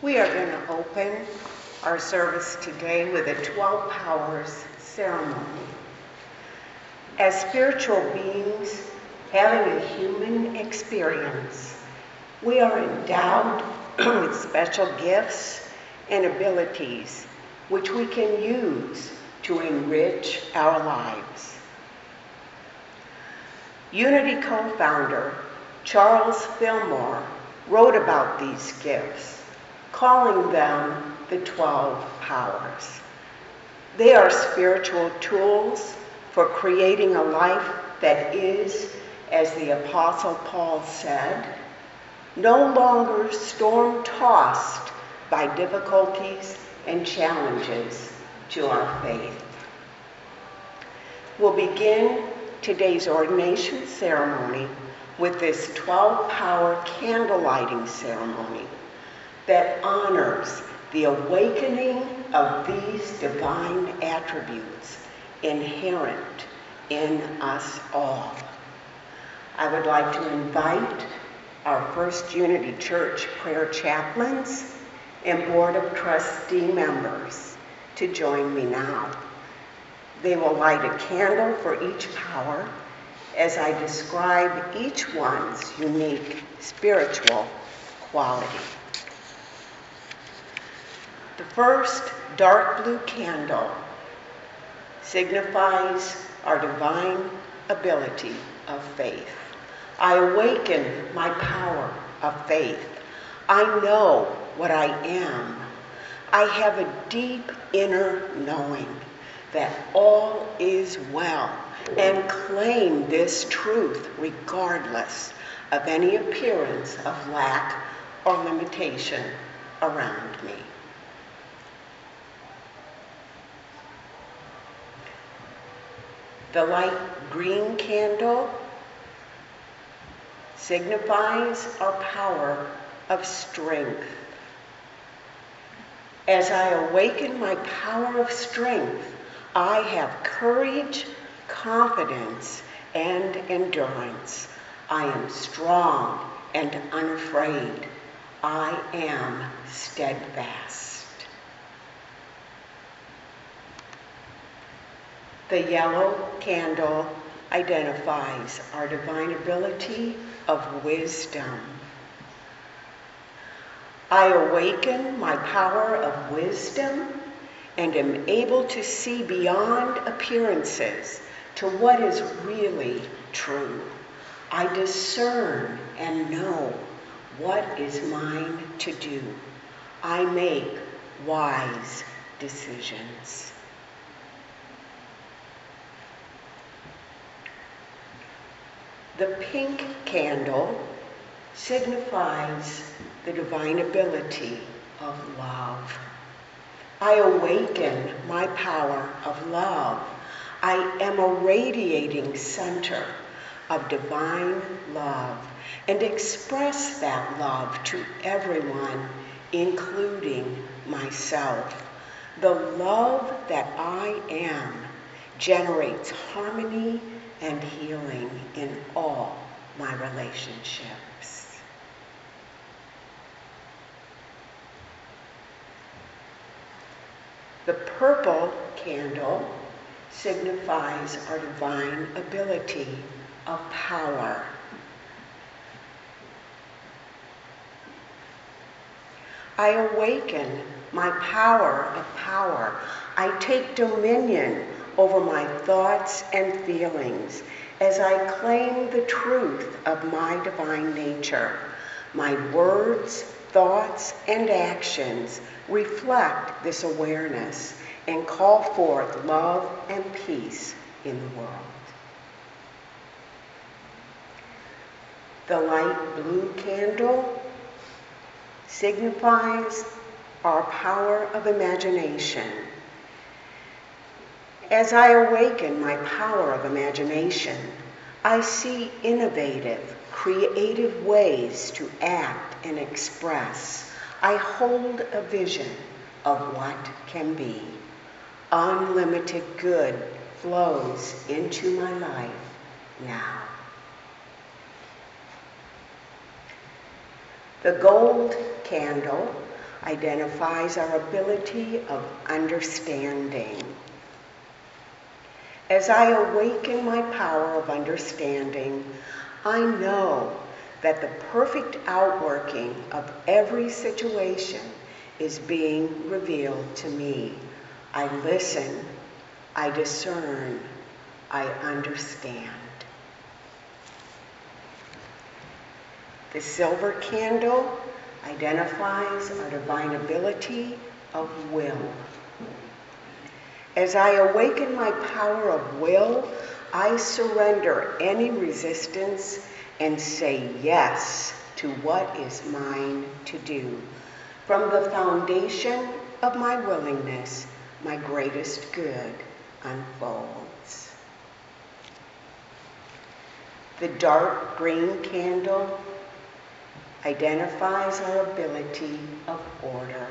We are going to open our service today with a 12 Powers ceremony. As spiritual beings having a human experience, we are endowed with special gifts and abilities which we can use to enrich our lives. Unity co-founder Charles Fillmore wrote about these gifts, calling them the 12 Powers. They are spiritual tools for creating a life that is, as the Apostle Paul said, no longer storm-tossed by difficulties and challenges to our faith. We'll begin today's ordination ceremony with this 12-hour candle lighting ceremony that honors the awakening of these divine attributes inherent in us all. I would like to invite our First Unity Church prayer chaplains and Board of Trustee members to join me now. They will light a candle for each power as I describe each one's unique spiritual quality. The first dark blue candle signifies our divine ability of faith. I awaken my power of faith. I know what I am. I have a deep inner knowing that all is well, and claim this truth regardless of any appearance of lack or limitation around me. The light green candle signifies our power of strength. As I awaken my power of strength, I have courage, confidence, and endurance. I am strong and unafraid. I am steadfast. The yellow candle identifies our divine ability of wisdom. I awaken my power of wisdom and am able to see beyond appearances to what is really true. I discern and know what is mine to do. I make wise decisions. The pink candle signifies the divine ability of love. I awaken my power of love. I am a radiating center of divine love and express that love to everyone, including myself. The love that I am generates harmony and healing in all my relationships. The purple candle signifies our divine ability of power. I awaken my power of power. I take dominion over my thoughts and feelings as I claim the truth of my divine nature. My words, thoughts, and actions reflect this awareness and call forth love and peace in the world. The light blue candle signifies our power of imagination. As I awaken my power of imagination, I see innovative, creative ways to act and express. I hold a vision of what can be. Unlimited good flows into my life now. The gold candle identifies our ability of understanding. As I awaken my power of understanding, I know that the perfect outworking of every situation is being revealed to me. I listen, I discern, I understand. The silver candle identifies our divine ability of will. As I awaken my power of will, I surrender any resistance and say yes to what is mine to do. From the foundation of my willingness, my greatest good unfolds. The dark green candle identifies our ability of order.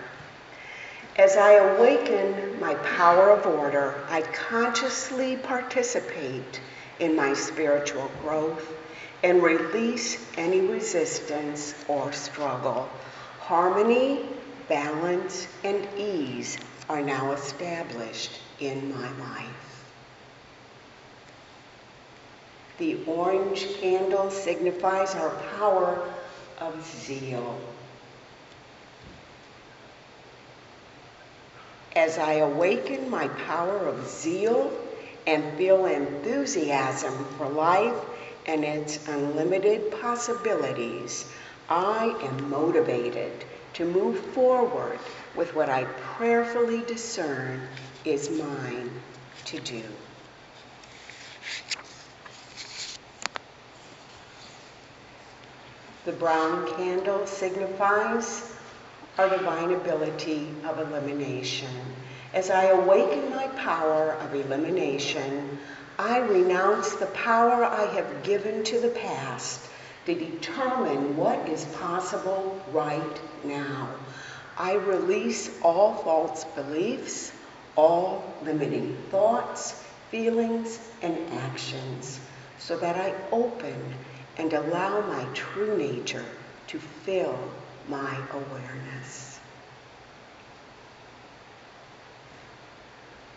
As I awaken my power of order, I consciously participate in my spiritual growth and release any resistance or struggle. Harmony, balance, and ease are now established in my life. The orange candle signifies our power of zeal. As I awaken my power of zeal and feel enthusiasm for life and its unlimited possibilities, I am motivated to move forward with what I prayerfully discern is mine to do. The brown candle signifies our divine ability of elimination. As I awaken my power of elimination, I renounce the power I have given to the past to determine what is possible right now. I release all false beliefs, all limiting thoughts, feelings, and actions, so that I open and allow my true nature to fill my awareness.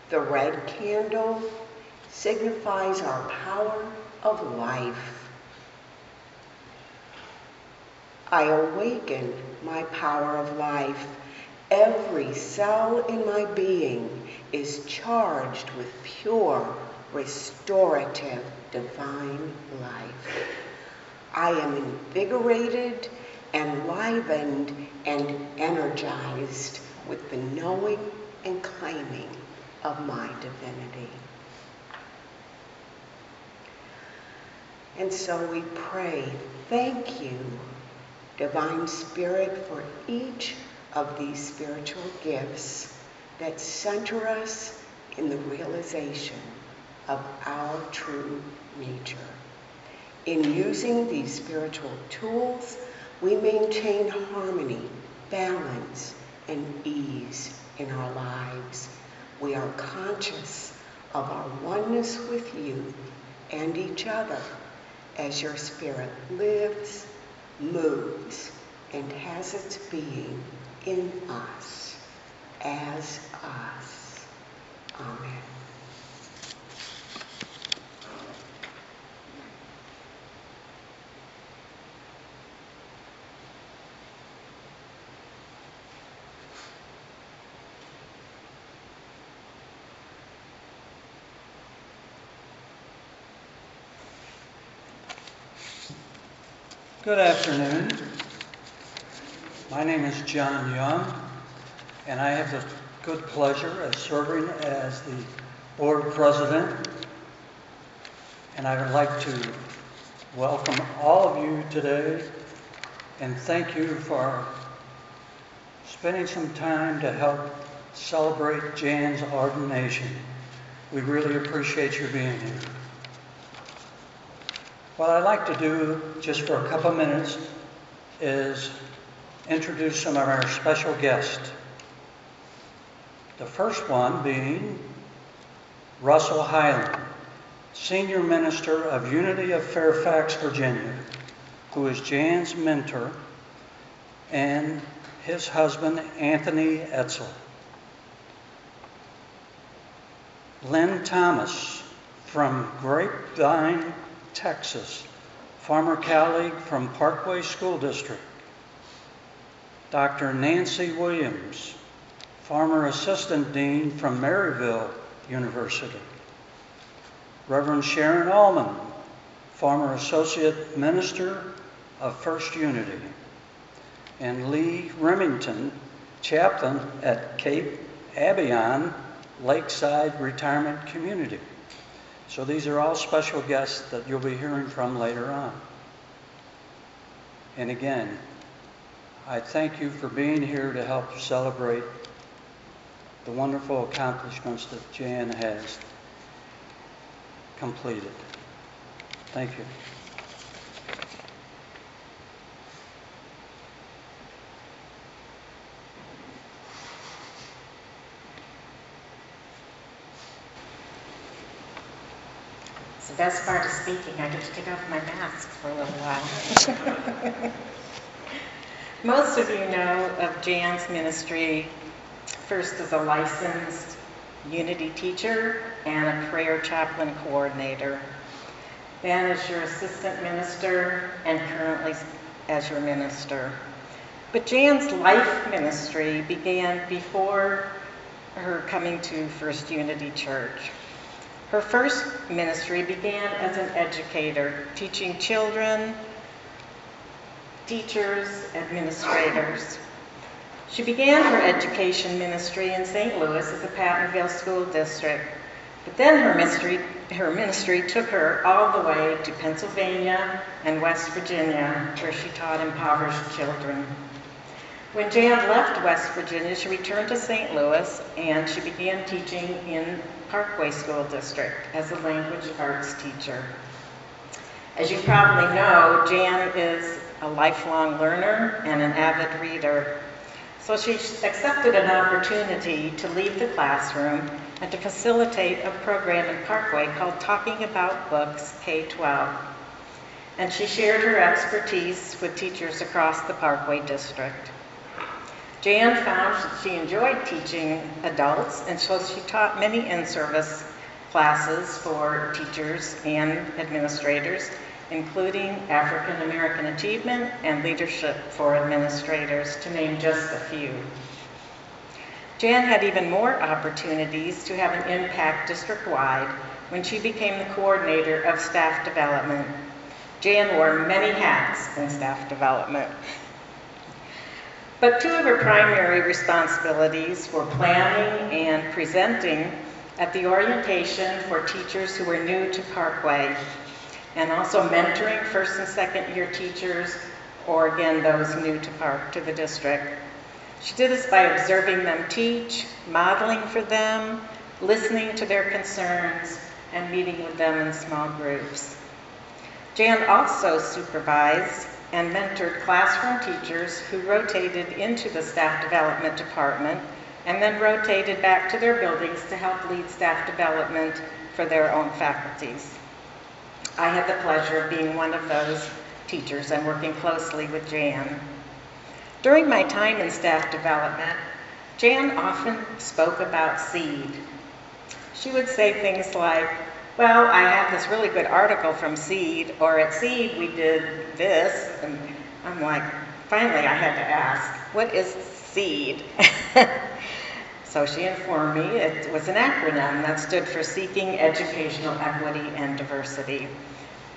The red candle signifies our power of life. I awaken my power of life. Every cell in my being is charged with pure, restorative, divine life. I am invigorated, enlivened, and energized with the knowing and claiming of my divinity. And so we pray, thank you, Divine Spirit, for each of these spiritual gifts that center us in the realization of our true nature. In using these spiritual tools, we maintain harmony, balance, and ease in our lives. We are conscious of our oneness with you and each other as your spirit lives, moves, and has its being in us, as us. Amen. Good afternoon. My name is John Young, and I have the good pleasure of serving as the board president. And I would like to welcome all of you today and thank you for spending some time to help celebrate Jan's ordination. We really appreciate you being here. What I'd like to do, just for a couple minutes, is introduce some of our special guests. The first one being Russell Highland, Senior Minister of Unity of Fairfax, Virginia, who is Jan's mentor, and his husband, Anthony Etzel. Lynn Thomas from Grapevine, Texas, former colleague from Parkway School District. Dr. Nancy Williams, former assistant dean from Maryville University. Reverend Sharon Allman, former associate minister of First Unity. And Lee Remington, chaplain at Cape Abion Lakeside Retirement Community. So these are all special guests that you'll be hearing from later on. And again, I thank you for being here to help celebrate the wonderful accomplishments that Jan has completed. Thank you. It's the best part of speaking. I get to take off my mask for a little while. Most of you know of Jan's ministry first as a licensed Unity teacher and a prayer chaplain coordinator, then as your assistant minister, and currently as your minister. But Jan's life ministry began before her coming to First Unity Church. Her first ministry began as an educator, teaching children, teachers, administrators. She began her education ministry in St. Louis at the Parkway School District, but then her ministry took her all the way to Pennsylvania and West Virginia, where she taught impoverished children. When Jan left West Virginia, she returned to St. Louis and she began teaching in Parkway School District as a language arts teacher. As you probably know, Jan is a lifelong learner and an avid reader. So she accepted an opportunity to leave the classroom and to facilitate a program in Parkway called Talking About Books K-12. And she shared her expertise with teachers across the Parkway district. Jan found that she enjoyed teaching adults, and so she taught many in-service classes for teachers and administrators, including African American Achievement and Leadership for Administrators, to name just a few. Jan had even more opportunities to have an impact district-wide when she became the coordinator of staff development. Jan wore many hats in staff development. But two of her primary responsibilities were planning and presenting at the orientation for teachers who were new to Parkway, and also mentoring first and second year teachers, or again, those new to the district. She did this by observing them teach, modeling for them, listening to their concerns, and meeting with them in small groups. Jan also supervised and mentored classroom teachers who rotated into the staff development department and then rotated back to their buildings to help lead staff development for their own faculties. I had the pleasure of being one of those teachers and working closely with Jan. During my time in staff development, Jan often spoke about SEED. She would say things like, well, I have this really good article from SEED, or at SEED we did this, and I'm like, finally I had to ask, what is SEED? So she informed me it was an acronym that stood for Seeking Educational Equity and Diversity.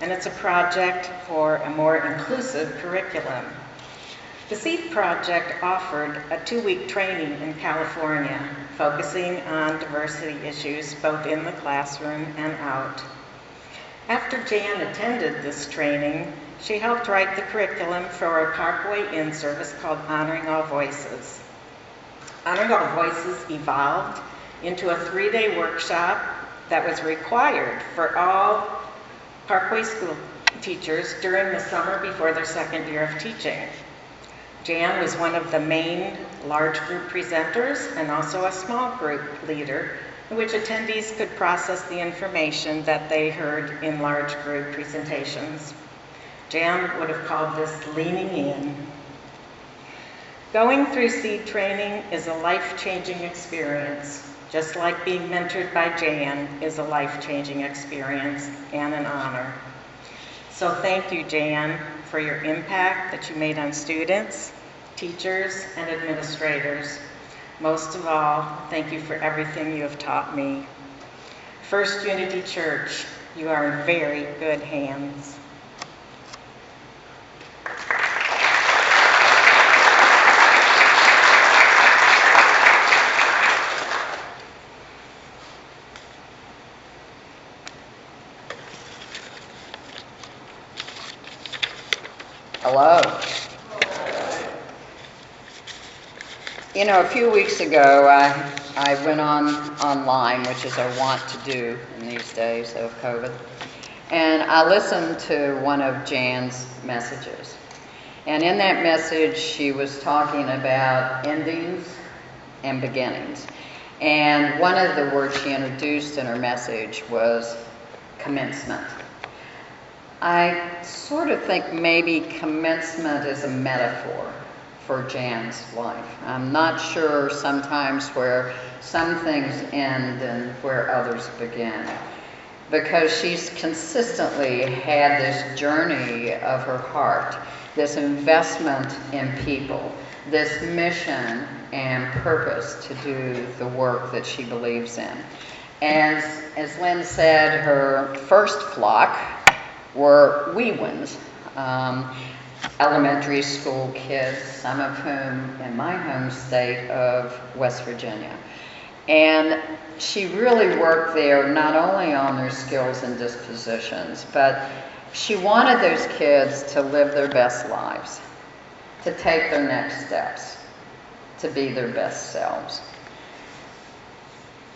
And it's a project for a more inclusive curriculum. The SEED project offered a 2-week training in California, focusing on diversity issues both in the classroom and out. After Jan attended this training, she helped write the curriculum for a Parkway in-service called Honoring All Voices. Honoring All Voices evolved into a 3-day workshop that was required for all Parkway school teachers during the summer before their second year of teaching. Jan was one of the main large group presenters and also a small group leader in which attendees could process the information that they heard in large group presentations. Jan would have called this leaning in. Going through SEED training is a life-changing experience, just like being mentored by Jan is a life-changing experience and an honor. So thank you, Jan, for your impact that you made on students, teachers, and administrators. Most of all, thank you for everything you have taught me. First Unity Church, you are in very good hands. Hello. You know, a few weeks ago, I went online, which is I want to do in these days of COVID, and I listened to one of Jan's messages. And in that message, she was talking about endings and beginnings. And one of the words she introduced in her message was commencement. I sort of think maybe commencement is a metaphor for Jan's life. I'm not sure sometimes where some things end and where others begin, because she's consistently had this journey of her heart, this investment in people, this mission and purpose to do the work that she believes in. As Lynn said, her first flock were wee ones, elementary school kids, some of whom in my home state of West Virginia. And she really worked there not only on their skills and dispositions, but she wanted those kids to live their best lives, to take their next steps, to be their best selves.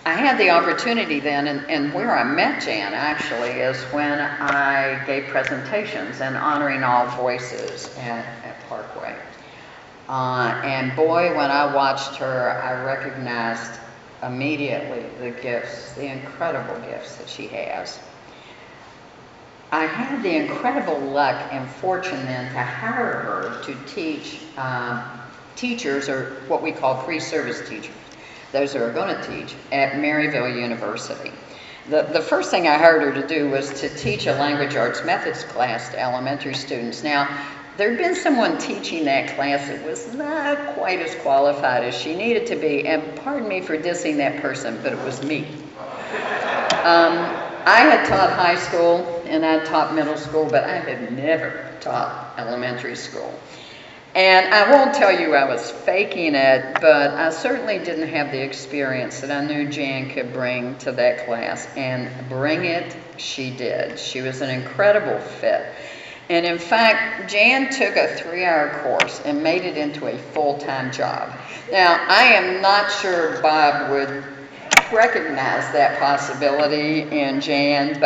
I had the opportunity then, and where I met Jan actually is when I gave presentations and honoring all voices at Parkway. And boy, when I watched her, I recognized immediately the gifts, the incredible gifts that she has. I had the incredible luck and fortune then to hire her to teach teachers, or what we call pre-service teachers, those who are going to teach at Maryville University. The first thing I hired her to do was to teach a language arts methods class to elementary students. Now, there had been someone teaching that class that was not quite as qualified as she needed to be, and pardon me for dissing that person, but it was me. I had taught high school and I taught middle school, but I had never taught elementary school. And I won't tell you I was faking it, but I certainly didn't have the experience that I knew Jan could bring to that class, and bring it she did. She was an incredible fit. And in fact, Jan took a 3-hour course and made it into a full-time job. Now, I am not sure Bob would recognize that possibility in Jan,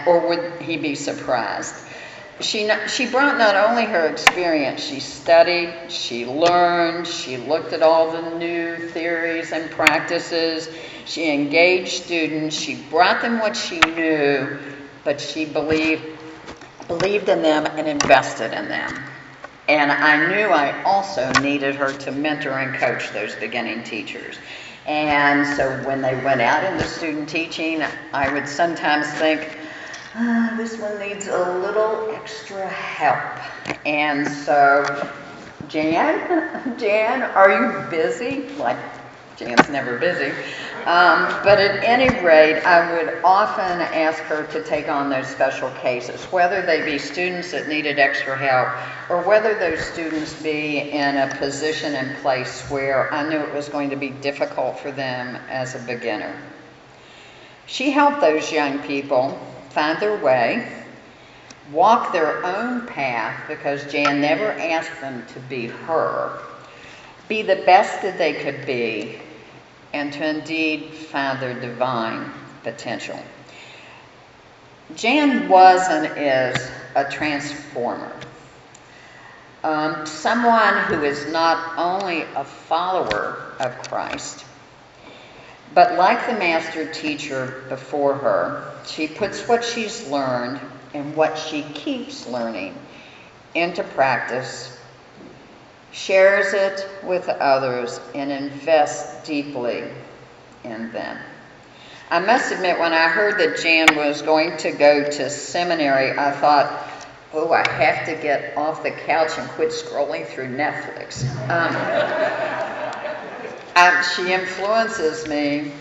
or would he be surprised? She brought not only her experience, she studied, she learned, she looked at all the new theories and practices, she engaged students, she brought them what she knew, but she believed in them and invested in them. And I knew I also needed her to mentor and coach those beginning teachers. And so when they went out into student teaching, I would sometimes think, this one needs a little extra help. And so, Jan, are you busy? Like, Jan's never busy. But at any rate, I would often ask her to take on those special cases, whether they be students that needed extra help, or whether those students be in a position and place where I knew it was going to be difficult for them as a beginner. She helped those young people find their way, walk their own path, because Jan never asked them to be her, be the best that they could be, and to indeed find their divine potential. Jan was and is a transformer. Someone who is not only a follower of Christ, but like the master teacher before her, she puts what she's learned and what she keeps learning into practice, shares it with others, and invests deeply in them. I must admit, when I heard that Jan was going to go to seminary, I thought, oh, I have to get off the couch and quit scrolling through Netflix. She influences me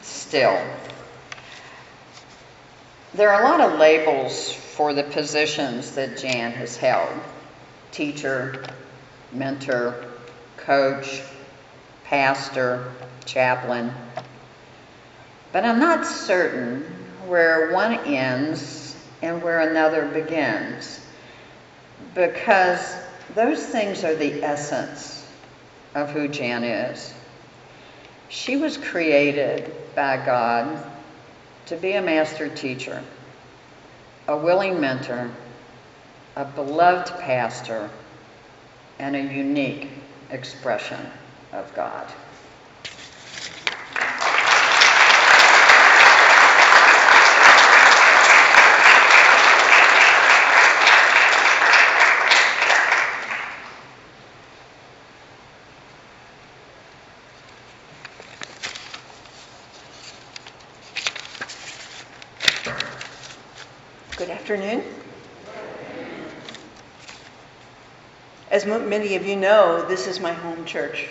still. There are a lot of labels for the positions that Jan has held: teacher, mentor, coach, pastor, chaplain. But I'm not certain where one ends and where another begins. because those things are the essence of who Jan is. She was created by God to be a master teacher, a willing mentor, a beloved pastor, and a unique expression of God. Good afternoon. As many of you know, this is my home church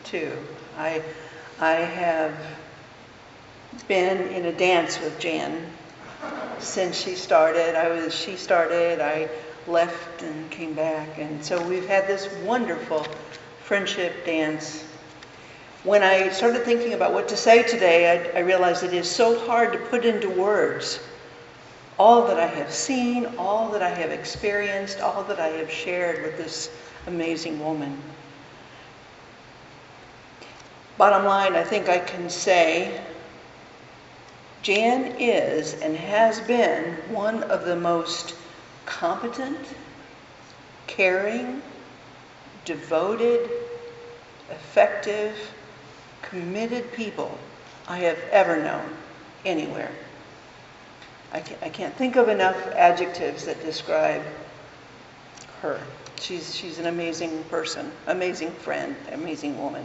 too. I have been in a dance with Jan since she started. She started, I left and came back, and so we've had this wonderful friendship dance. When I started thinking about what to say today, I realized it is so hard to put into words all that I have seen, all that I have experienced, all that I have shared with this amazing woman. Bottom line, I think I can say Jan is and has been one of the most competent, caring, devoted, effective, committed people I have ever known anywhere. I can't think of enough adjectives that describe her. She's an amazing person, amazing friend, amazing woman.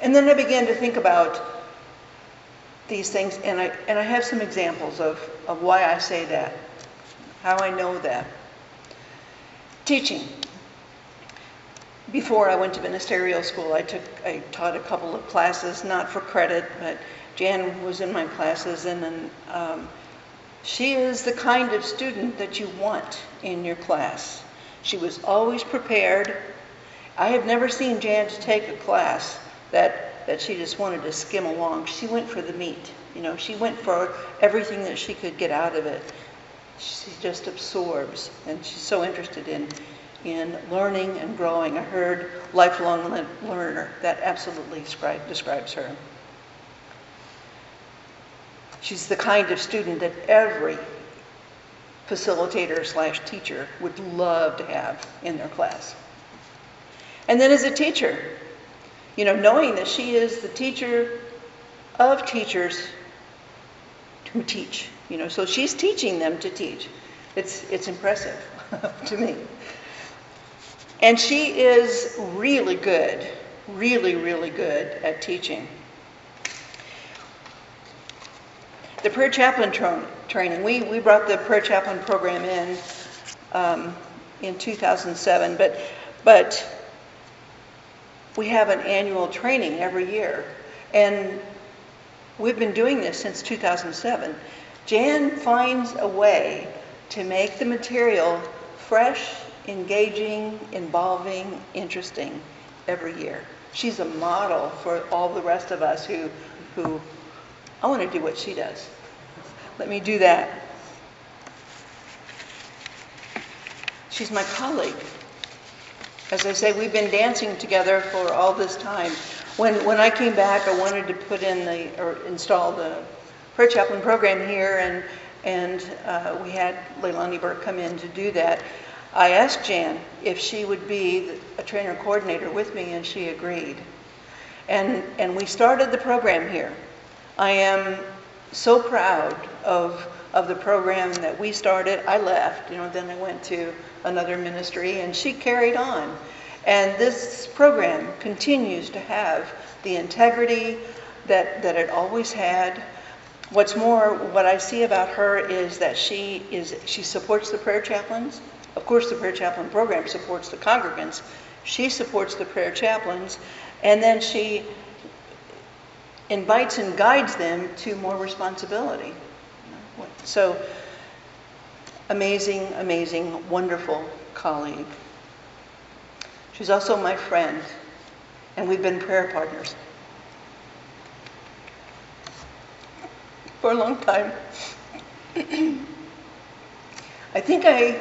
And then I began to think about these things, and I have some examples of why I say that, how I know that. Teaching. Before I went to ministerial school, I taught a couple of classes, not for credit, but Jan was in my classes, and then she is the kind of student that you want in your class. She was always prepared. I have never seen Jan take a class that she just wanted to skim along. She went for the meat. She went for everything that she could get out of it. She just absorbs, and she's so interested in learning and growing. I heard lifelong learner. That absolutely describes her. She's the kind of student that every facilitator / teacher would love to have in their class. And then as a teacher, knowing that she is the teacher of teachers who teach, so she's teaching them to teach. It's impressive to me. And she is really good, really, really good at teaching. The prayer chaplain training, we brought the prayer chaplain program in 2007, but we have an annual training every year. And we've been doing this since 2007. Jan finds a way to make the material fresh, engaging, involving, interesting every year. She's a model for all the rest of us who I want to do what she does. Let me do that. She's my colleague. As I say, we've been dancing together for all this time. When I came back, I wanted to put in install the prayer chaplain program here, and we had Leilani Burke come in to do that. I asked Jan if she would be a trainer coordinator with me, and she agreed. And we started the program here. I am so proud of the program that we started. I left, then I went to another ministry, and she carried on. And this program continues to have the integrity that it always had. What's more, what I see about her is that she supports the prayer chaplains. Of course, the prayer chaplain program supports the congregants. She supports the prayer chaplains, and then she invites and guides them to more responsibility. So, amazing, amazing, wonderful colleague. She's also my friend, and we've been prayer partners for a long time. I think I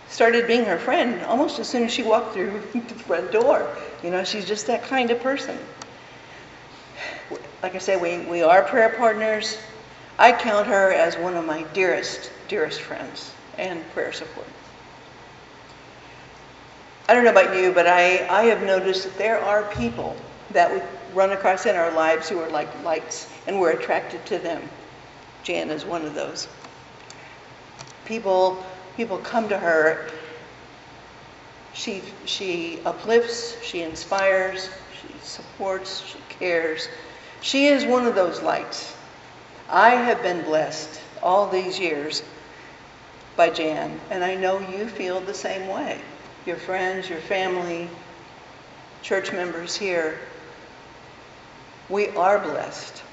started being her friend almost as soon as she walked through the front door. You know, she's just that kind of person. Like I say, we are prayer partners. I count her as one of my dearest, dearest friends and prayer support. I don't know about you, but I have noticed that there are people that we run across in our lives who are like lights, and we're attracted to them. Jan is one of those. People come to her. She uplifts, she inspires, she supports, she cares. She is one of those lights. I have been blessed all these years by Jan, and I know you feel the same way. Your friends, your family, church members here, we are blessed.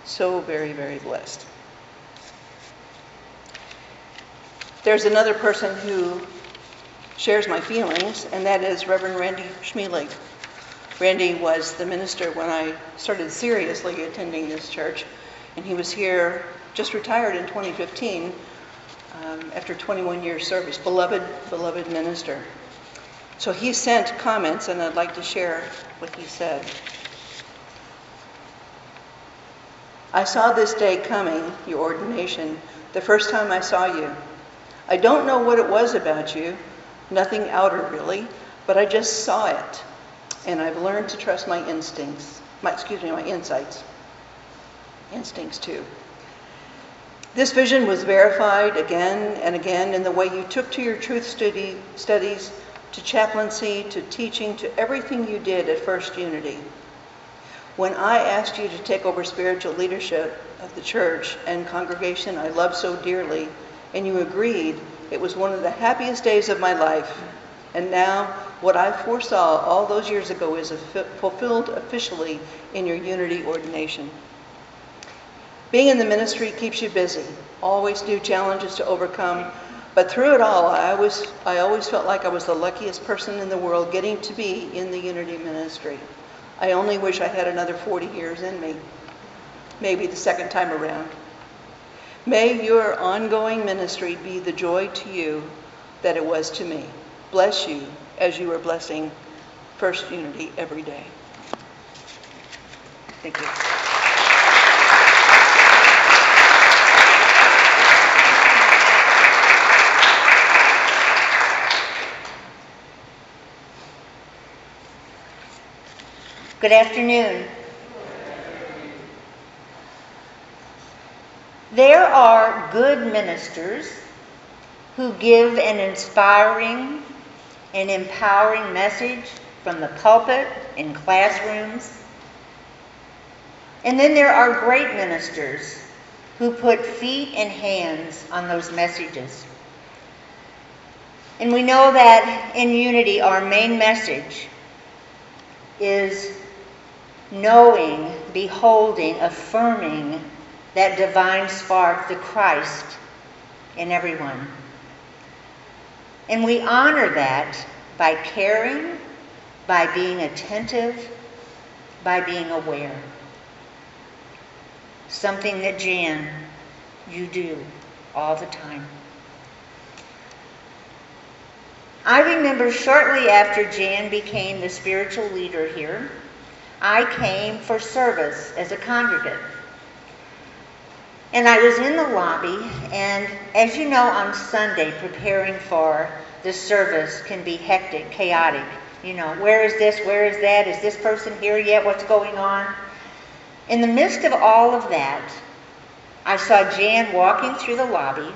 So very, very blessed. There's another person who shares my feelings, and that is Reverend Randy Schmeelig. Randy was the minister when I started seriously attending this church, and he was here, just retired in 2015, after 21 years service. Beloved minister. So he sent comments, and I'd like to share what he said. I saw this day coming, your ordination, the first time I saw you. I don't know what it was about you, nothing outer really, but I just saw it. And I've learned to trust my instincts, my insights. Instincts too. This vision was verified again and again in the way you took to your truth studies, to chaplaincy, to teaching, to everything you did at First Unity. When I asked you to take over spiritual leadership of the church and congregation I love so dearly, and you agreed, it was one of the happiest days of my life. And now, what I foresaw all those years ago is fulfilled officially in your Unity ordination. Being in the ministry keeps you busy, always new challenges to overcome, but through it all, I always felt like I was the luckiest person in the world getting to be in the Unity ministry. I only wish I had another 40 years in me, maybe the second time around. May your ongoing ministry be the joy to you that it was to me. Bless you as you are blessing First Unity every day. Thank you. Good afternoon. There are good ministers who give an inspiring and empowering message from the pulpit in classrooms. And then there are great ministers who put feet and hands on those messages. And we know that in Unity, our main message is knowing, beholding, affirming that divine spark, the Christ, in everyone. And we honor that by caring, by being attentive, by being aware. Something that Jan, you do all the time. I remember shortly after Jan became the spiritual leader here, I came for service as a congregant. And I was in the lobby, and as you know, on Sunday, preparing for the service can be hectic, chaotic. You know, where is this? Where is that? Is this person here yet? What's going on? In the midst of all of that, I saw Jan walking through the lobby,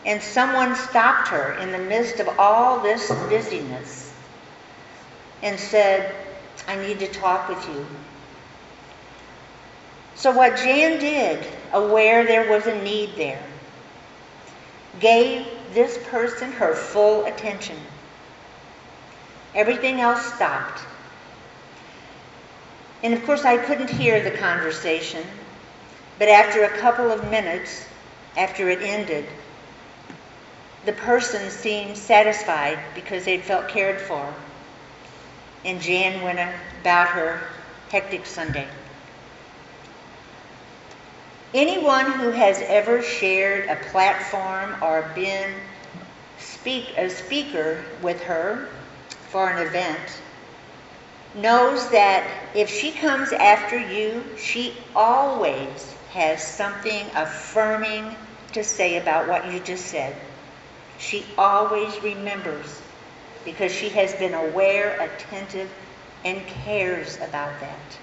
and someone stopped her in the midst of all this busyness and said, I need to talk with you. So what Jan did, aware there was a need there, gave this person her full attention. Everything else stopped. And of course I couldn't hear the conversation, but after a couple of minutes, after it ended, the person seemed satisfied because they'd felt cared for. And Jan went about her hectic Sunday. Anyone who has ever shared a platform or been speaker with her for an event knows that if she comes after you, she always has something affirming to say about what you just said. She always remembers because she has been aware, attentive, and cares about that.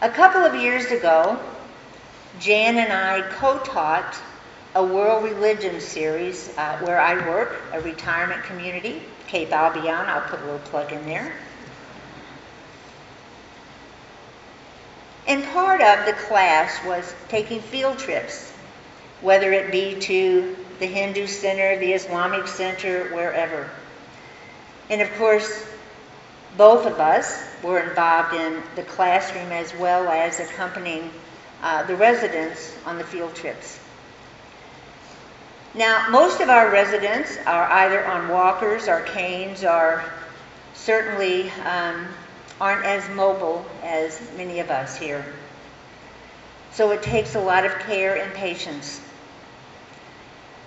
A couple of years ago, Jan and I co-taught a world religion series where I work, a retirement community, Cape Albion. I'll put a little plug in there. And part of the class was taking field trips, whether it be to the Hindu Center, the Islamic Center, wherever. And of course, both of us were involved in the classroom as well as accompanying the residents on the field trips. Now, most of our residents are either on walkers or canes or certainly aren't as mobile as many of us here. So it takes a lot of care and patience.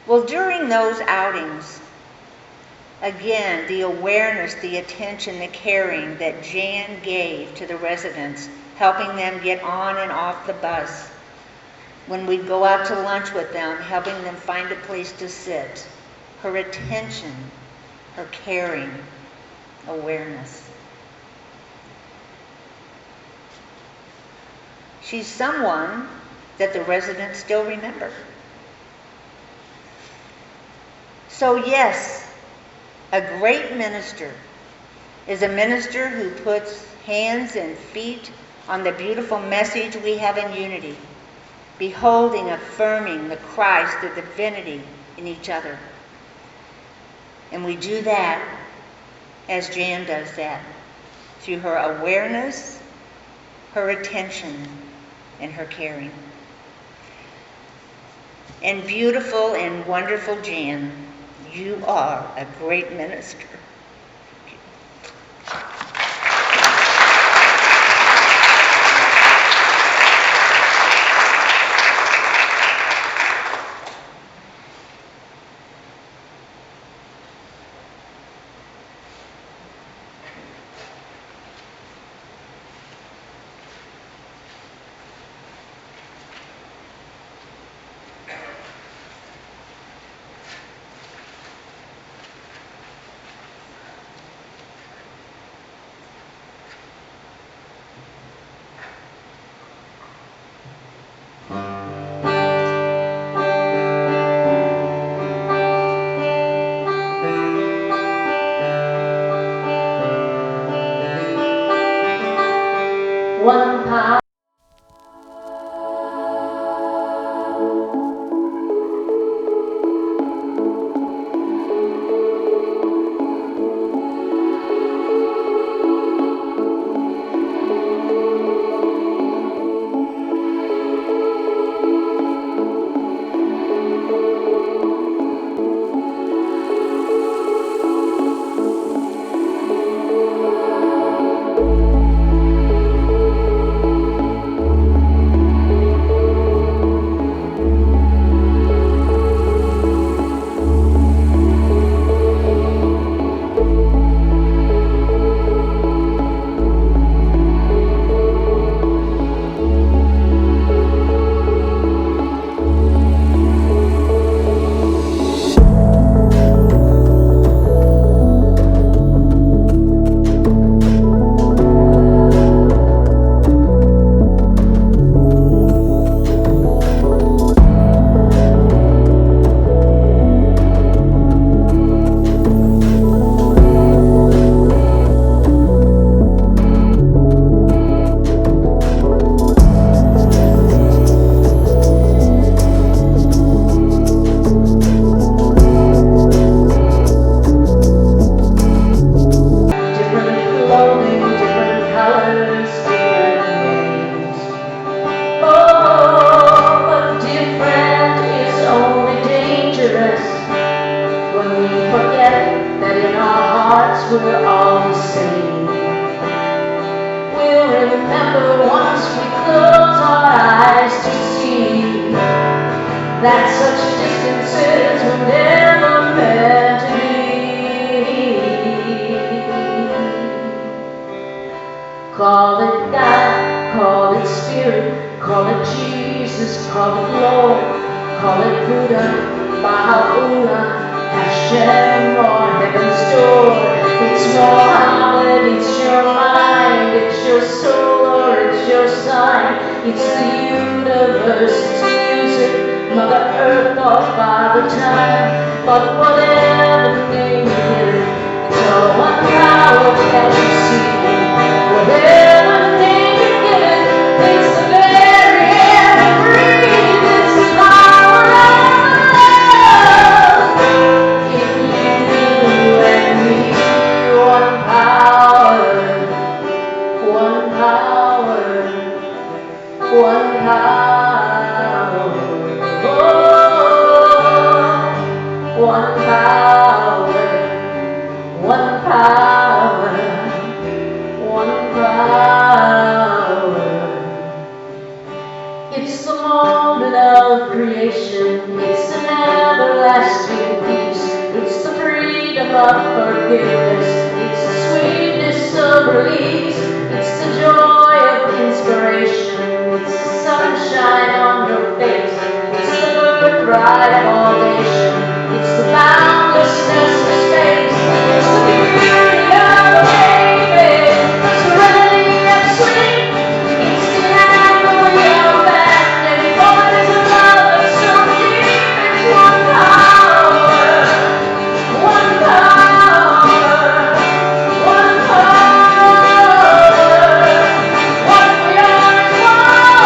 Well, during those outings, again, the awareness, the attention, the caring that Jan gave to the residents, helping them get on and off the bus, when we'd go out to lunch with them, helping them find a place to sit, her attention, her caring, awareness. She's someone that the residents still remember. So yes, a great minister is a minister who puts hands and feet on the beautiful message we have in unity, beholding, affirming the Christ, the divinity in each other. And we do that as Jan does that, through her awareness, her attention, and her caring. And beautiful and wonderful Jan, you are a great minister. One power. We're all the same. We'll remember once we close our eyes to see that such a distance promises were never meant to be. Call it God, call it Spirit, call it Jesus, call it Lord, call it Buddha, Baha'u'llah, Hashem, or Heaven's Door. It's Muhammad, it's your mind, it's your soul, or it's your sign. It's the universe, it's music, Mother Earth, or Father Time. But whatever name you give it, it's all one power that you see. Whatever name you give it, it's the very air we breathe. It's the power of love. In you and me, one power, one power, one power. Oh, one power, one power, one power. It's the moment of creation. It's an everlasting peace. It's the freedom of forgiveness. It's the sweetness of release. It's the joy of inspiration. It's the sunshine on your face. It's the birthright of all nations. It's the boundlessness of space. It's the beauty of a baby. The serenity of sleep. It's the agony of fact. And voice of love that's so deep. It's one power. One power. One power. What we are is one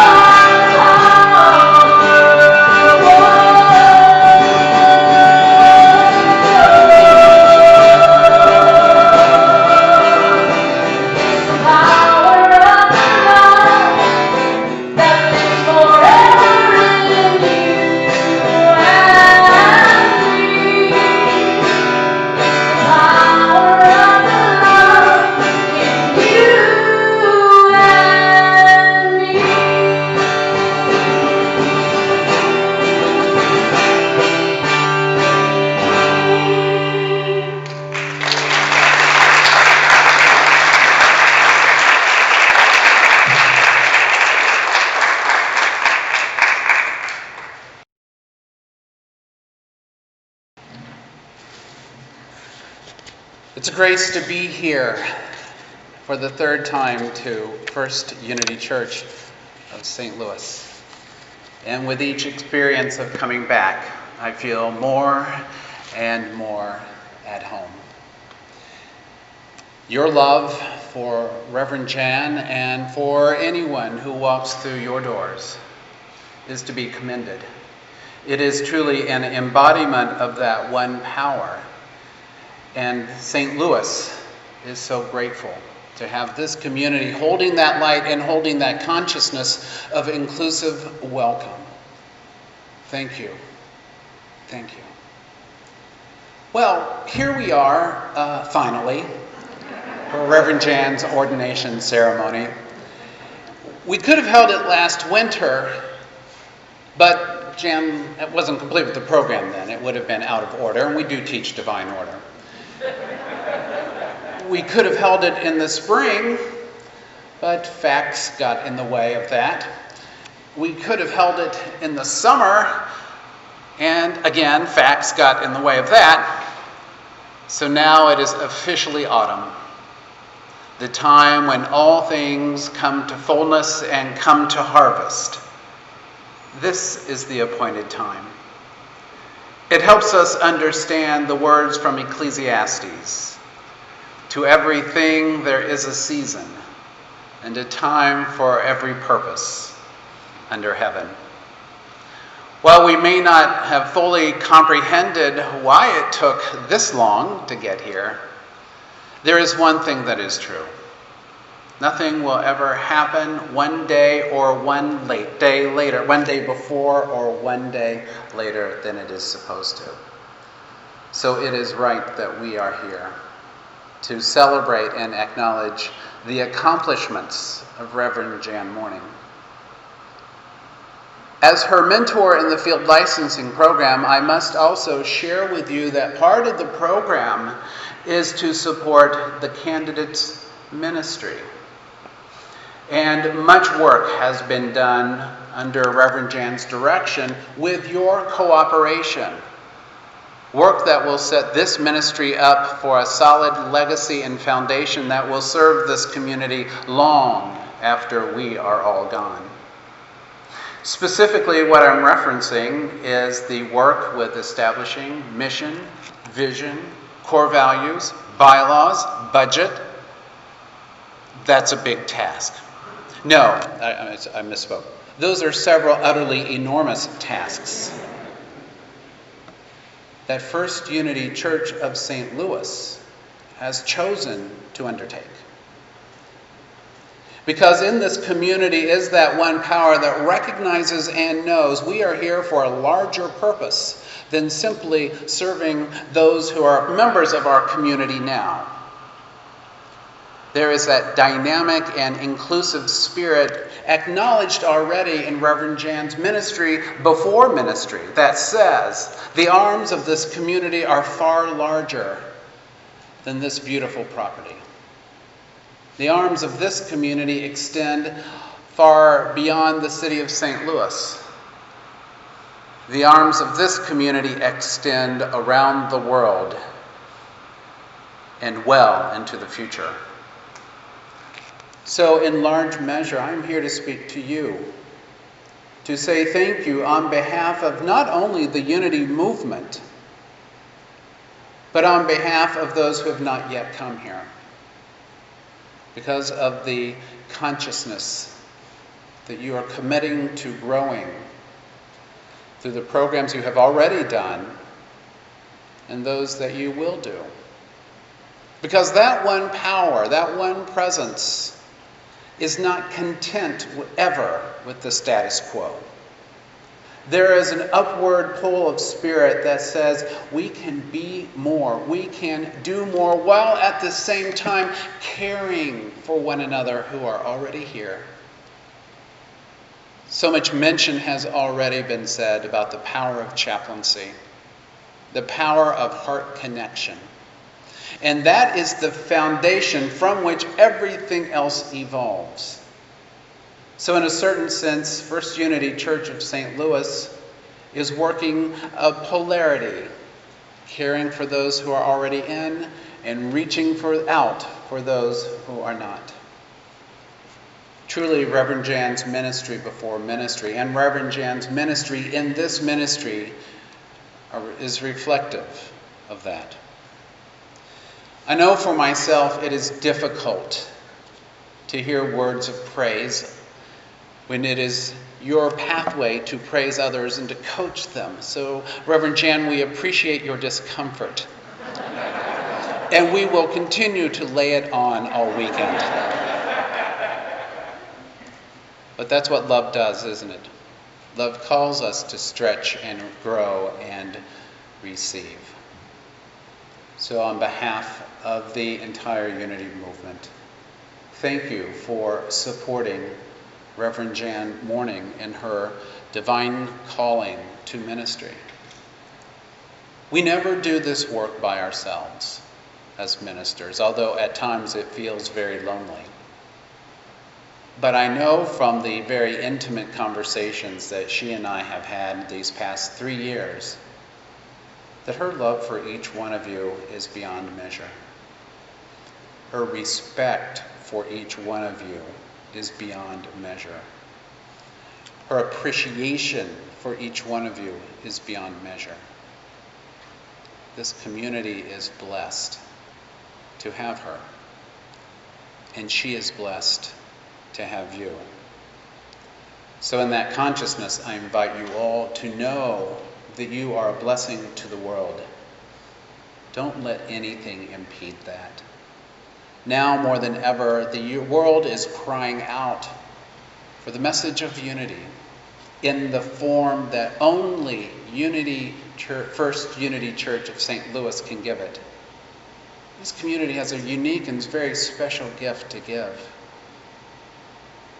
It's a grace to be here for the third time to First Unity Church of St. Louis. And with each experience of coming back, I feel more and more at home. Your love for Reverend Jan and for anyone who walks through your doors is to be commended. It is truly an embodiment of that one power. And St. Louis is so grateful to have this community holding that light and holding that consciousness of inclusive welcome. Thank you. Thank you. Well, here we are, finally, for Reverend Jan's ordination ceremony. We could have held it last winter, but Jan wasn't complete with the program then. It would have been out of order, and we do teach divine order. We could have held it in the spring, but facts got in the way of that. We could have held it in the summer, and again, facts got in the way of that. So now it is officially autumn, the time when all things come to fullness and come to harvest. This is the appointed time. It helps us understand the words from Ecclesiastes. To everything there is a season, and a time for every purpose under heaven. While we may not have fully comprehended why it took this long to get here, there is one thing that is true. Nothing will ever happen one day or one day later, one day before or one day later than it is supposed to. So it is right that we are here to celebrate and acknowledge the accomplishments of Reverend Jan Mourning. As her mentor in the field licensing program, I must also share with you that part of the program is to support the candidate's ministry. And much work has been done under Reverend Jan's direction with your cooperation. Work that will set this ministry up for a solid legacy and foundation that will serve this community long after we are all gone. Specifically, what I'm referencing is the work with establishing mission, vision, core values, bylaws, budget. That's a big task. No, I misspoke. Those are several utterly enormous tasks that First Unity Church of St. Louis has chosen to undertake. Because in this community is that one power that recognizes and knows we are here for a larger purpose than simply serving those who are members of our community now. There is that dynamic and inclusive spirit acknowledged already in Reverend Jan's ministry before ministry that says the arms of this community are far larger than this beautiful property. The arms of this community extend far beyond the city of St. Louis. The arms of this community extend around the world and well into the future. So in large measure, I'm here to speak to you, to say thank you on behalf of not only the unity movement, but on behalf of those who have not yet come here, because of the consciousness that you are committing to growing through the programs you have already done and those that you will do. Because that one power, that one presence, is not content ever with the status quo. There is an upward pull of spirit that says we can be more, we can do more, while at the same time caring for one another who are already here. So much mention has already been said about the power of chaplaincy, the power of heart connection. And that is the foundation from which everything else evolves. So in a certain sense, First Unity Church of St. Louis is working a polarity, caring for those who are already in and reaching out for those who are not. Truly, Reverend Jan's ministry before ministry and Reverend Jan's ministry in this ministry is reflective of that. I know for myself it is difficult to hear words of praise when it is your pathway to praise others and to coach them. So, Reverend Jan, we appreciate your discomfort. And we will continue to lay it on all weekend. But that's what love does, isn't it? Love calls us to stretch and grow and receive. So on behalf of the entire Unity movement, thank you for supporting Reverend Jan Mourning in her divine calling to ministry. We never do this work by ourselves as ministers, although at times it feels very lonely. But I know from the very intimate conversations that she and I have had these past 3 years that her love for each one of you is beyond measure. Her respect for each one of you is beyond measure. Her appreciation for each one of you is beyond measure. This community is blessed to have her, and she is blessed to have you. So in that consciousness, I invite you all to know that you are a blessing to the world. Don't let anything impede that. Now more than ever, the world is crying out for the message of unity in the form that only First Unity Church of St. Louis can give it. This community has a unique and very special gift to give.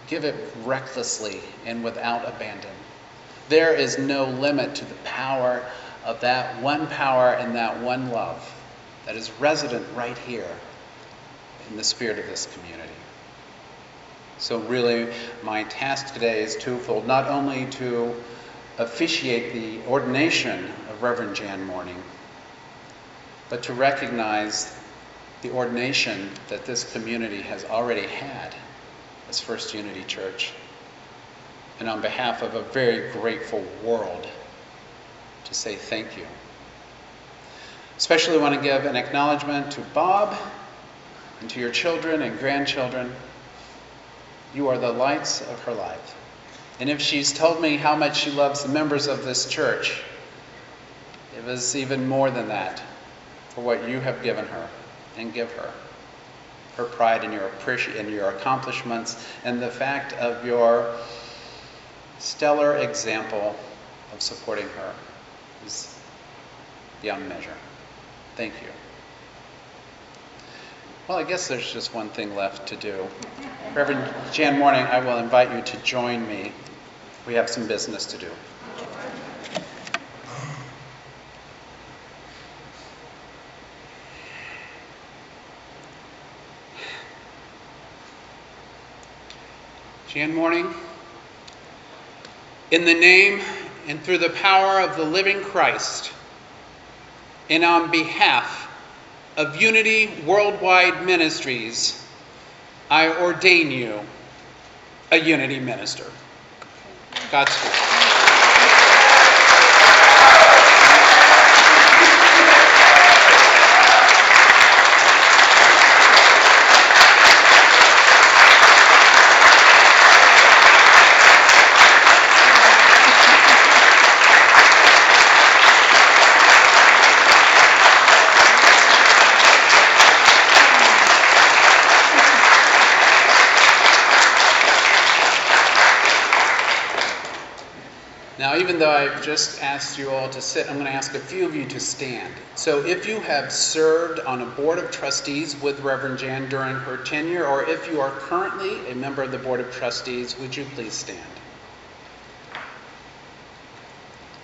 Give it recklessly and without abandon. There is no limit to the power of that one power and that one love that is resident right here in the spirit of this community. So really, my task today is twofold. Not only to officiate the ordination of Reverend Jan Mourning, but to recognize the ordination that this community has already had as First Unity Church. And on behalf of a very grateful world, to say thank you. Especially want to give an acknowledgement to Bob and to your children and grandchildren. You are the lights of her life. And if she's told me how much she loves the members of this church, it was even more than that for what you have given her and give her. Her pride in your accomplishments and the fact of your stellar example of supporting her is beyond measure. Thank you. Well, I guess there's just one thing left to do. Reverend Jan Mourning, I will invite you to join me. We have some business to do. Jan Mourning, in the name and through the power of the living Christ, and on behalf of Unity Worldwide Ministries, I ordain you a Unity minister. Godspeed. Now, even though I've just asked you all to sit, I'm going to ask a few of you to stand. So if you have served on a board of trustees with Reverend Jan during her tenure, or if you are currently a member of the board of trustees, would you please stand?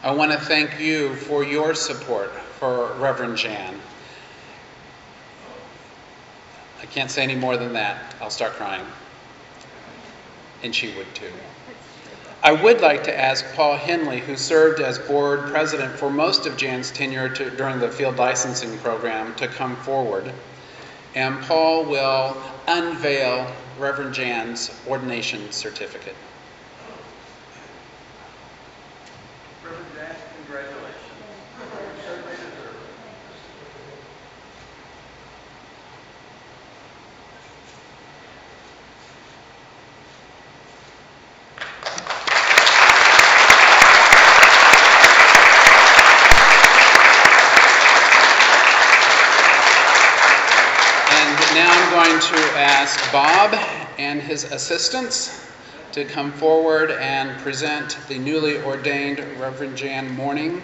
I want to thank you for your support for Reverend Jan. I can't say any more than that. I'll start crying. And she would too. I would like to ask Paul Henley, who served as board president for most of Jan's tenure during the field licensing program, to come forward. And Paul will unveil Reverend Jan's ordination certificate. Reverend Jan, congratulations. You certainly deserve it. Now I'm going to ask Bob and his assistants to come forward and present the newly ordained Reverend Jan Mourning,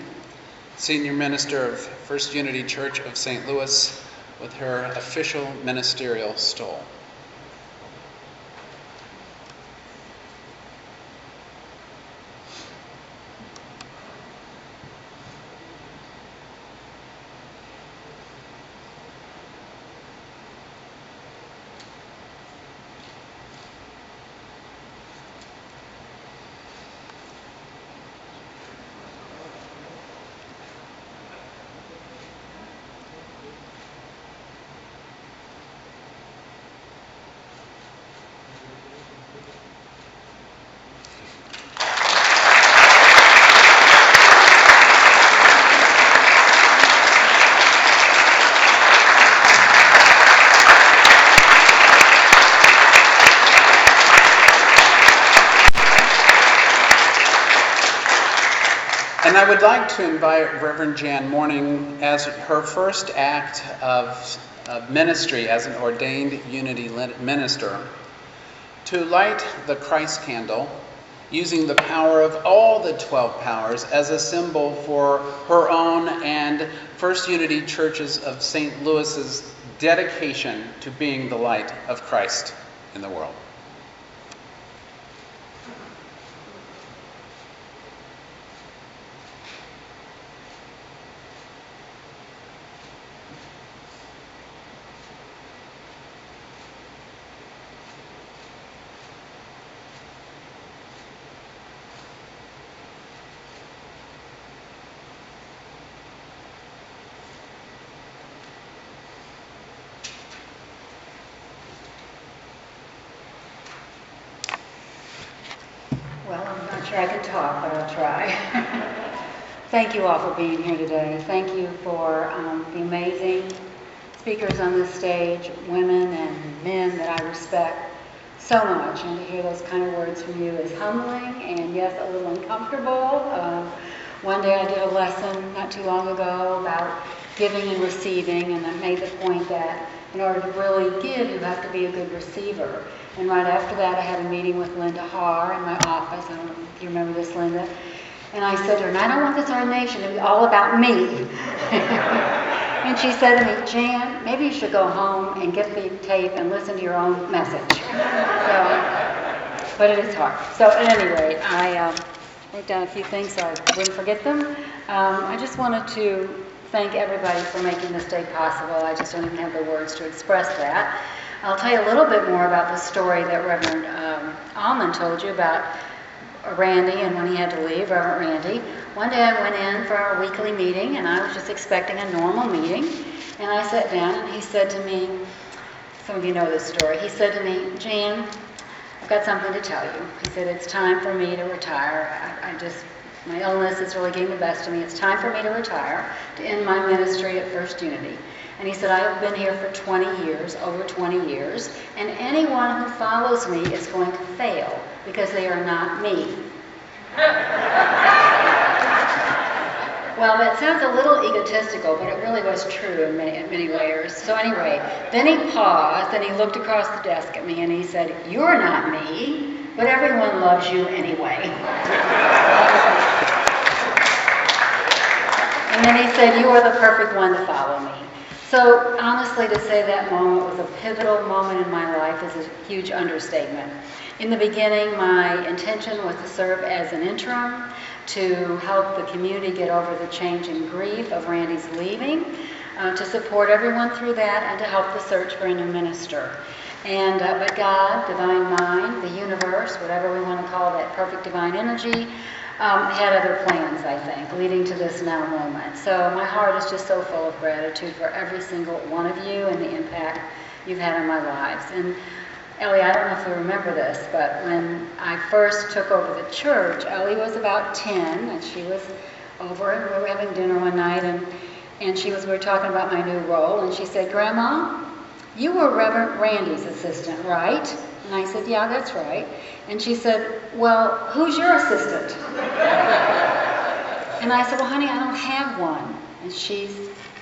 Senior Minister of First Unity Church of St. Louis, with her official ministerial stole. And I would like to invite Reverend Jan Mourning, as her first act of ministry as an ordained Unity minister, to light the Christ candle using the power of all the 12 powers as a symbol for her own and First Unity Churches of St. Louis's dedication to being the light of Christ in the world. sure I can talk, but I'll try. Thank you all for being here today. Thank you for the amazing speakers on this stage, women and men that I respect so much. And to hear those kind of words from you is humbling and, yes, a little uncomfortable. One day I did a lesson not too long ago about giving and receiving, and I made the point that in order to really give, you have to be a good receiver. And right after that, I had a meeting with Linda Haar in my office. I don't know if you remember this, Linda. And I said to her, and I don't want this ordination to be all about me. And she said to me, Jan, maybe you should go home and get the tape and listen to your own message. So, but it is hard. So at any rate, I wrote down a few things so I wouldn't forget them. I just wanted to thank everybody for making this day possible. I just don't even have the words to express that. I'll tell you a little bit more about the story that Reverend Allman told you about Randy and when he had to leave, Reverend Randy. One day I went in for our weekly meeting and I was just expecting a normal meeting. And I sat down and he said to me, some of you know this story, he said to me, Jan, I've got something to tell you. He said, it's time for me to retire. My illness is really getting the best of me. It's time for me to retire, to end my ministry at First Unity. And he said, I have been here for 20 years, over 20 years, and anyone who follows me is going to fail because they are not me. Well, that sounds a little egotistical, but it really was true in many layers. So anyway, then he paused and he looked across the desk at me and he said, you're not me, but everyone loves you anyway. And then he said, you are the perfect one to follow me. So honestly, to say that moment was a pivotal moment in my life is a huge understatement. In the beginning, my intention was to serve as an interim, to help the community get over the change and grief of Randy's leaving, to support everyone through that, and to help the search for a new minister. And but God, divine mind, the universe, whatever we want to call that perfect divine energy, had other plans, I think, leading to this now moment. So my heart is just so full of gratitude for every single one of you and the impact you've had on my lives. And Ellie, I don't know if you remember this, but when I first took over the church, Ellie was about 10, and she was over, and we were having dinner one night, and we were talking about my new role, and she said, Grandma, you were Reverend Randy's assistant, right? And I said, yeah, that's right. And she said, well, who's your assistant? And I said, well, honey, I don't have one. And she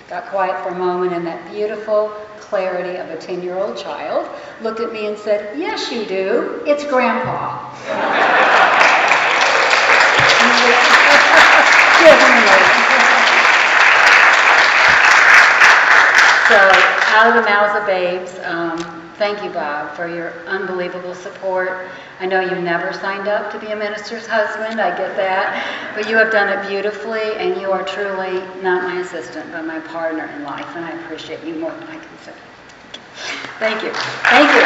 got quiet for a moment, and that beautiful clarity of a 10-year-old child looked at me and said, yes, you do. It's Grandpa. So, out of the mouths of babes, thank you, Bob, for your unbelievable support. I know you never signed up to be a minister's husband, I get that, but you have done it beautifully, and you are truly not my assistant, but my partner in life, and I appreciate you more than I can say. Thank you. Thank you.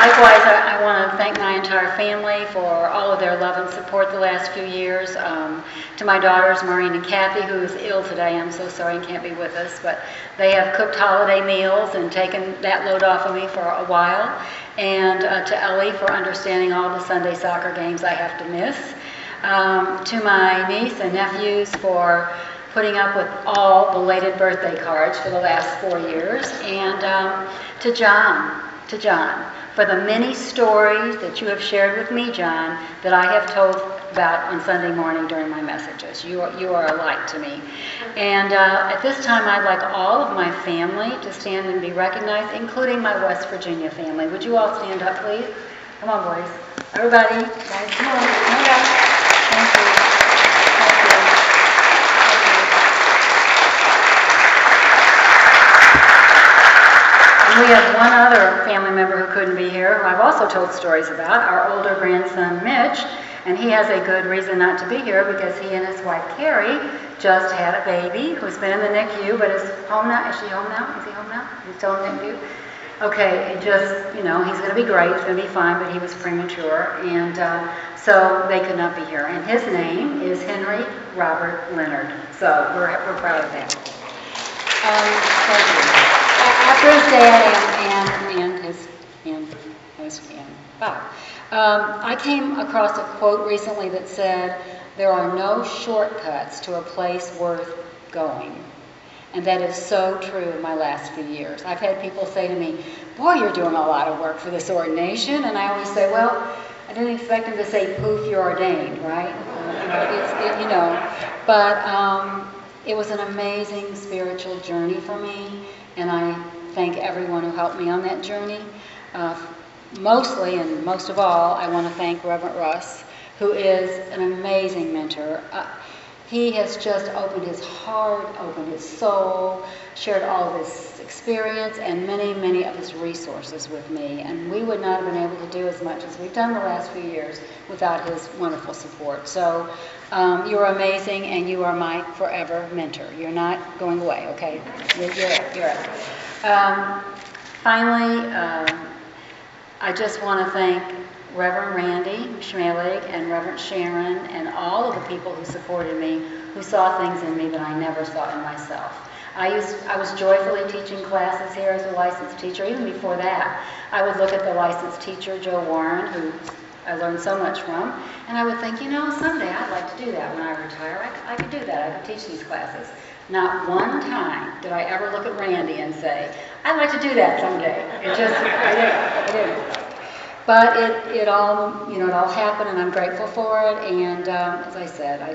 Likewise, I want to thank my entire family for all of their love and support the last few years. To my daughters, Maureen and Kathy, who is ill today, I'm so sorry and can't be with us, but they have cooked holiday meals and taken that load off of me for a while. And to Ellie for understanding all the Sunday soccer games I have to miss. To my niece and nephews for putting up with all belated birthday cards for the last 4 years. And to John, for the many stories that you have shared with me, John, that I have told about on Sunday morning during my messages. You are a light to me. And at this time, I'd like all of my family to stand and be recognized, including my West Virginia family. Would you all stand up, please? Come on, boys. Everybody, guys, come on. Come on. Thank you. Thank you. We have one other family member who couldn't be here, who I've also told stories about, our older grandson, Mitch, and he has a good reason not to be here because he and his wife, Carrie, just had a baby who's been in the NICU, but is home now. Is she home now? Is he home now? He's still in the NICU? Okay, he's going to be great, he's going to be fine, but he was premature, and so they could not be here. And his name is Henry Robert Leonard, so we're proud of that. Thank you. After his dad and Vince and Bob. I came across a quote recently that said, "There are no shortcuts to a place worth going." And that is so true in my last few years. I've had people say to me, "Boy, you're doing a lot of work for this ordination." And I always say, well, I didn't expect them to say, "Poof, you're ordained," right? But it was an amazing spiritual journey for me, and I thank everyone who helped me on that journey. Mostly, and most of all, I want to thank Reverend Russ, who is an amazing mentor. He has just opened his heart, opened his soul, shared all of his experience and many, many of his resources with me. And we would not have been able to do as much as we've done the last few years without his wonderful support. So you're amazing, and you are my forever mentor. You're not going away, okay? You're up. Finally, I just want to thank Reverend Randy Schmelig and Reverend Sharon and all of the people who supported me, who saw things in me that I never saw in myself. I was joyfully teaching classes here as a licensed teacher. Even before that, I would look at the licensed teacher, Joe Warren, who I learned so much from, and I would think, someday I'd like to do that when I retire. I could do that. I could teach these classes. Not one time did I ever look at Randy and say, "I'd like to do that someday." I didn't. But it all happened, and I'm grateful for it. And as I said, I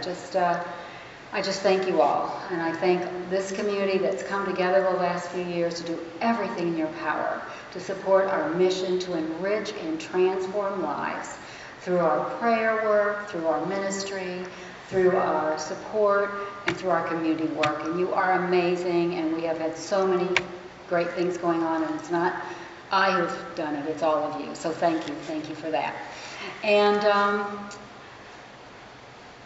just thank you all, and I thank this community that's come together the last few years to do everything in your power to support our mission to enrich and transform lives through our prayer work, through our ministry, through our support, and through our community work. And you are amazing, and we have had so many great things going on, and it's not I who've done it, it's all of you. So thank you for that. And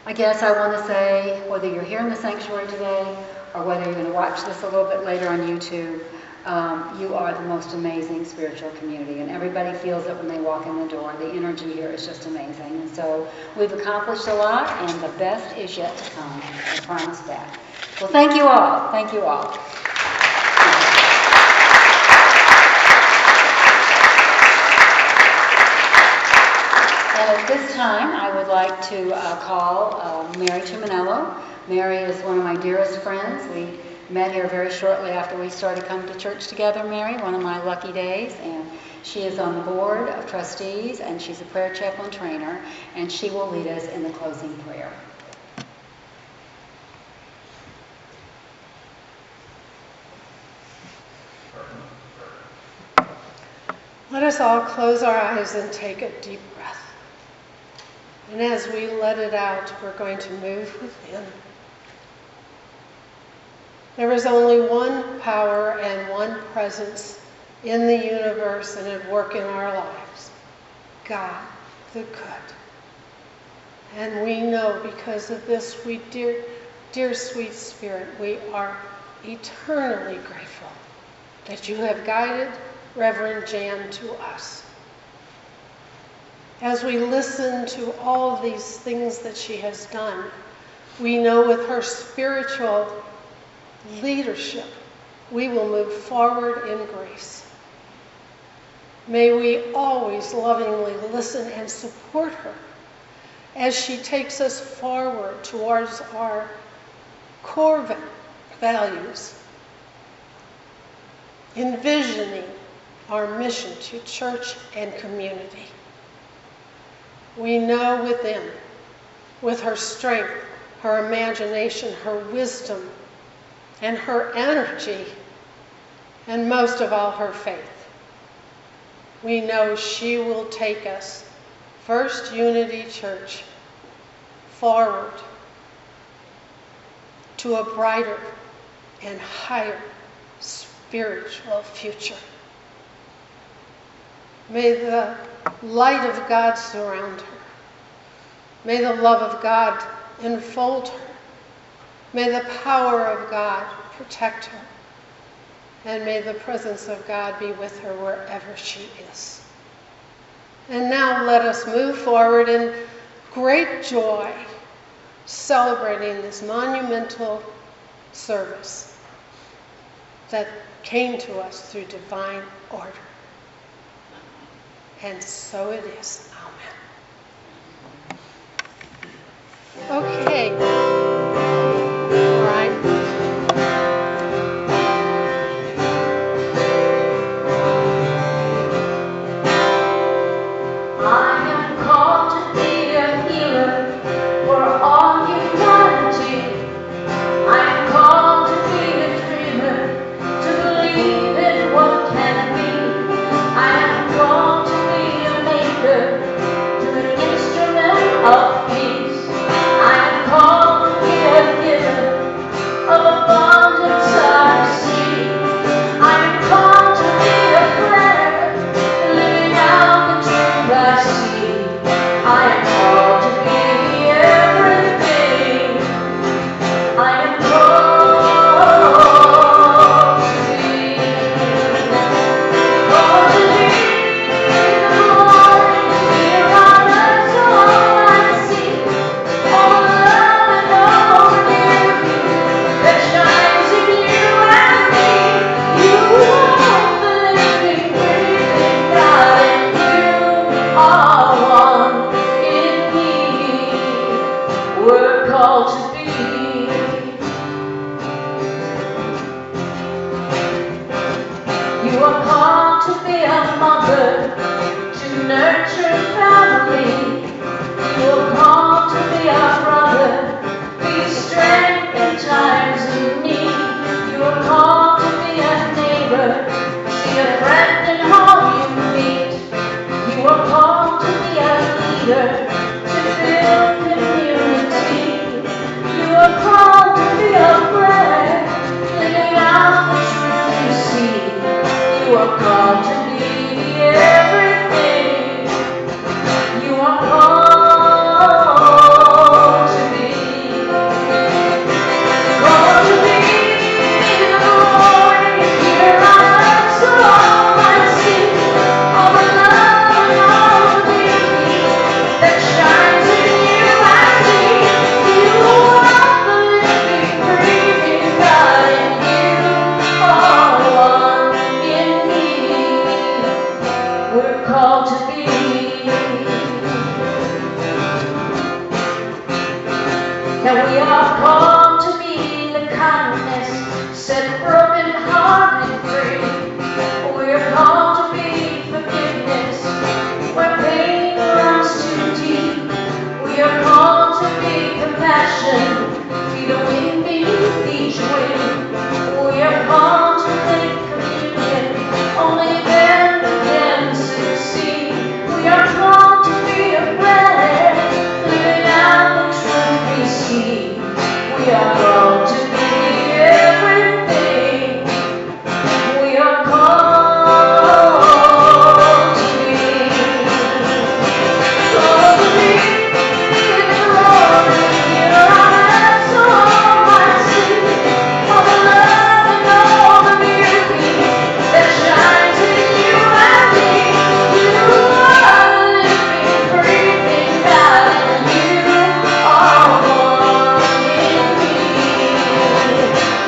I guess I want to say, whether you're here in the sanctuary today or whether you're going to watch this a little bit later on YouTube, you are the most amazing spiritual community, and everybody feels it when they walk in the door. The energy here is just amazing. And so we've accomplished a lot, and the best is yet to come. I promise that. Well, thank you all. Thank you all. And at this time, I would like to call Mary Tuminello. Mary is one of my dearest friends. We met here very shortly after we started coming to church together, Mary, one of my lucky days. And she is on the board of trustees, and she's a prayer chaplain trainer, and she will lead us in the closing prayer. Let us all close our eyes and take a deep breath. And as we let it out, we're going to move within. There is only one power and one presence in the universe and at work in our lives. God, the good. And we know because of this, dear sweet Spirit, we are eternally grateful that you have guided Reverend Jan to us. As we listen to all these things that she has done, we know with her spiritual leadership, we will move forward in grace. May we always lovingly listen and support her as she takes us forward towards our core values, envisioning our mission to church and community. We know within, with her strength, her imagination, her wisdom, and her energy, and most of all, her faith, we know she will take us, First Unity Church, forward to a brighter and higher spiritual future. May the light of God surround her. May the love of God enfold her. May the power of God protect her. And may the presence of God be with her wherever she is. And now let us move forward in great joy, celebrating this monumental service that came to us through divine order. And so it is. Amen. Okay. All right. I am called to be a healer for all humanity. I am called to be a dreamer, to believe in what can be. I am called to be a maker, to an instrument of peace. I am called to be a giver of abundance I receive. I am called to be a prayer, living out the truth I see. I am called to be everything. I am called to be. Called to be the morning here on earth, so all I see. All the love and all the beauty that shines in you and me. You are the living, breathing God, and you are one in me. We're called to be. You are called to be a mother, to nurture family. You are called to be a brother, be strength in times of need. You are called to be a neighbor, see a friend in all you meet. You are called to be a leader, to build community. You are called to be a friend, living out the truth you see. You are called to be everything. You are called to be. Called to be the morning here on earth, so all I see. All the love and all the beauty that shines in you and me. You are the living, breathing God, and you are one in me. We're called to be. Now we are called to be the kindness, set broken hearted free. We are called to be forgiveness, where pain runs too deep. We are called to be compassion, be the wind beneath each wing. We are called to make communion, only then we can succeed. We are called to be a friend, living out the truth we see. We are called to be everything. We are called to be. Called to be the Lord here on earth, so all I see. All the love and all the beauty that shines in you and me. You are the living, breathing God, and you are one in me.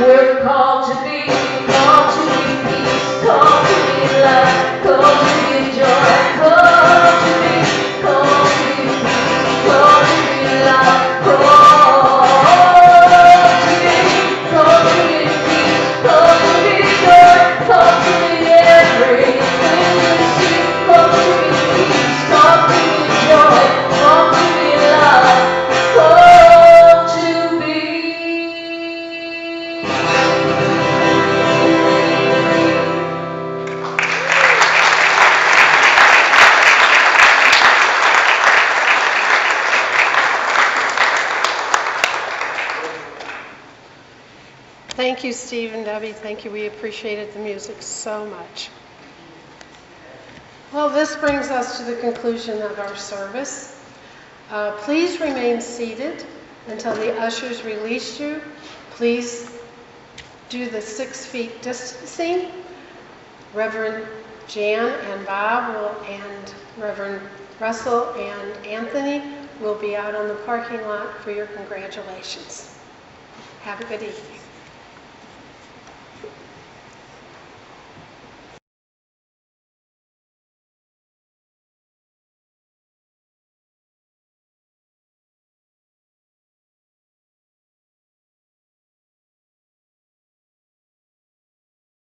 We're called to be peace, called to be love, called to be joy, called to be peace, called to be love, called to be peace, called to be joy, called to be everything you see, called to be peace, called to be joy, called to be love, called to be. Thank you, Steve and Debbie. Thank you. We appreciated the music so much. Well, this brings us to the conclusion of our service. Please remain seated until the ushers release you. Please do the 6 feet distancing. Reverend Jan and Bob and Reverend Russell and Anthony will be out on the parking lot for your congratulations. Have a good evening.